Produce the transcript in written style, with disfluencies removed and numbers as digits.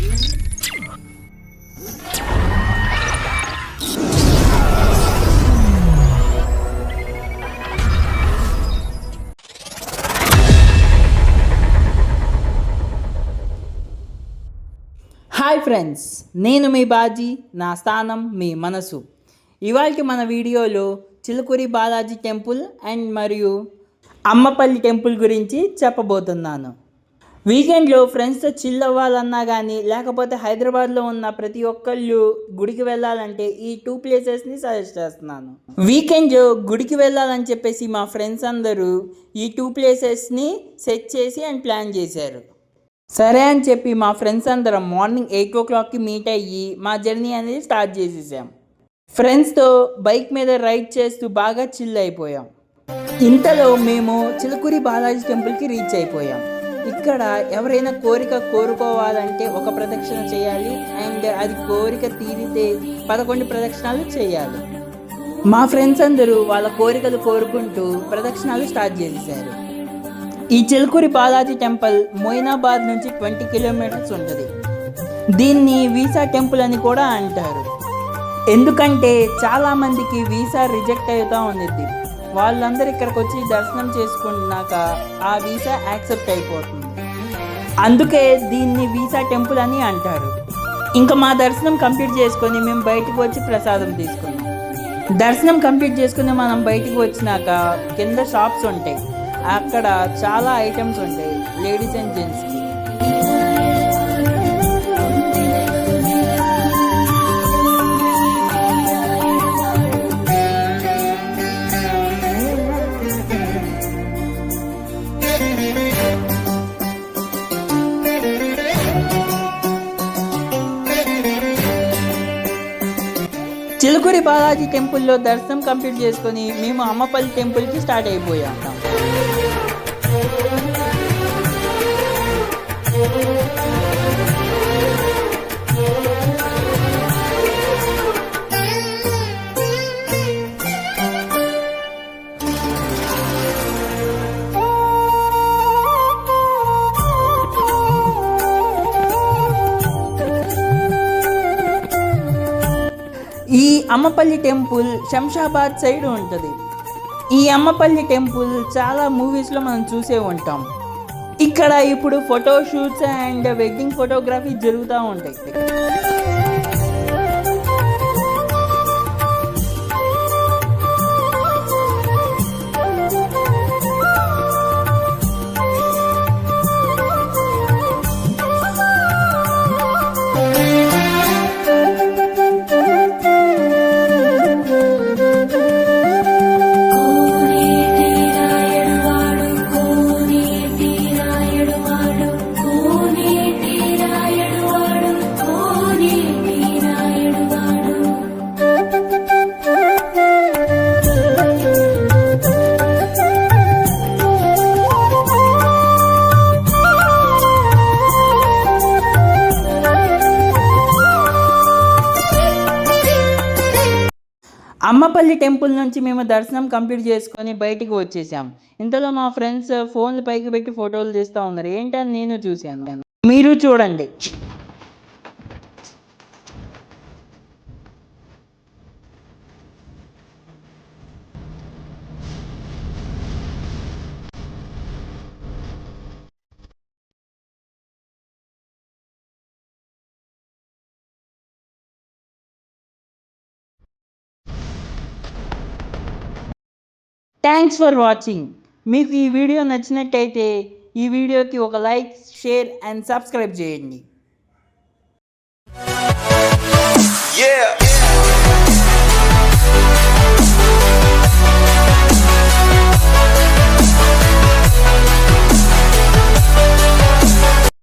Hi friends, నేను మీ బాజీ, నా స్థానం మీ మనసు. ఇవాళకి మన వీడియోలో చిలుకూరి బాలాజీ టెంపుల్ అండ్ మరియు అమ్మపల్లి టెంపుల్ గురించి చెప్పబోతున్నాను. వీకెండ్లో ఫ్రెండ్స్తో చిల్ అవ్వాలన్నా కానీ లేకపోతే హైదరాబాద్లో ఉన్న ప్రతి ఒక్కళ్ళు గుడికి వెళ్ళాలంటే ఈ 2 ప్లేసెస్ని సజెస్ట్ చేస్తున్నాను. వీకెండ్ గుడికి వెళ్ళాలని చెప్పేసి మా ఫ్రెండ్స్ అందరూ ఈ 2 ప్లేసెస్ని సెట్ చేసి అండ్ ప్లాన్ చేశారు. సరే అని చెప్పి మా ఫ్రెండ్స్ అందరం మార్నింగ్ 8 o'clockకి మీట్ అయ్యి మా జర్నీ అనేది స్టార్ట్ చేసేసాం. ఫ్రెండ్స్తో బైక్ మీద రైడ్ చేస్తూ బాగా చిల్ అయిపోయాం. ఇంతలో మేము చిలుకూరి బాలాజీ టెంపుల్కి రీచ్ అయిపోయాం. ఇక్కడ ఎవరైనా కోరిక కోరుకోవాలంటే ఒక ప్రదక్షిణ చేయాలి అండ్ అది కోరిక తీరితే 11 ప్రదక్షిణాలు చేయాలి. మా ఫ్రెండ్స్ అందరూ వాళ్ళ కోరికలు కోరుకుంటూ ప్రదక్షిణాలు స్టార్ట్ చేసేసారు. ఈ చిలుకూరి బాలాజీ టెంపుల్ మొయినాబాద్ నుంచి 20 kilometers ఉంటుంది. దీన్ని వీసా టెంపుల్ అని కూడా అంటారు. ఎందుకంటే చాలామందికి వీసా రిజెక్ట్ అవుతూ ఉంది. వాళ్ళందరూ ఇక్కడికి వచ్చి దర్శనం చేసుకున్నాక ఆ వీసా యాక్సెప్ట్ అయిపోతుంది. అందుకే దీన్ని వీసా టెంపుల్ అని అంటారు. ఇంకా మా దర్శనం కంప్లీట్ చేసుకొని మేము బయటకు వచ్చి ప్రసాదం తీసుకున్నాం. దర్శనం కంప్లీట్ చేసుకుని మనం బయటకు వచ్చినాక కింద షాప్స్ ఉంటాయి. అక్కడ చాలా ఐటమ్స్ ఉంటాయి లేడీస్ అండ్ జెంట్స్కి. చిలుకూరి బాలాజీ టెంపుల్లో దర్శనం కంప్లీట్ చేసుకొని మేము అమ్మపల్లి టెంపుల్కి స్టార్ట్ అయిపోయాం. ఈ అమ్మపల్లి టెంపుల్ శంషాబాద్ సైడ్ ఉంటుంది. ఈ అమ్మపల్లి టెంపుల్ చాలా మూవీస్లో మనం చూసే ఉంటాం. ఇక్కడ ఇప్పుడు ఫోటోషూట్స్ అండ్ వెడ్డింగ్ ఫోటోగ్రఫీ జరుగుతూ ఉంటాయి. అమ్మపల్లి టెంపుల్ నుంచి మేము దర్శనం కంప్లీట్ చేసుకొని బయటికి వచ్చేసాం. ఇంతలో మా ఫ్రెండ్స్ ఫోన్లు పైకి పెట్టి ఫోటోలు తీస్తూ ఉన్నారు. ఏంటని నేను చూశాను, మీరు చూడండి. Thanks for watching. మీకు ఈ వీడియో నచ్చినట్టయితే ఈ వీడియోకి ఒక లైక్, షేర్ అండ్ సబ్స్క్రైబ్ చేయండి.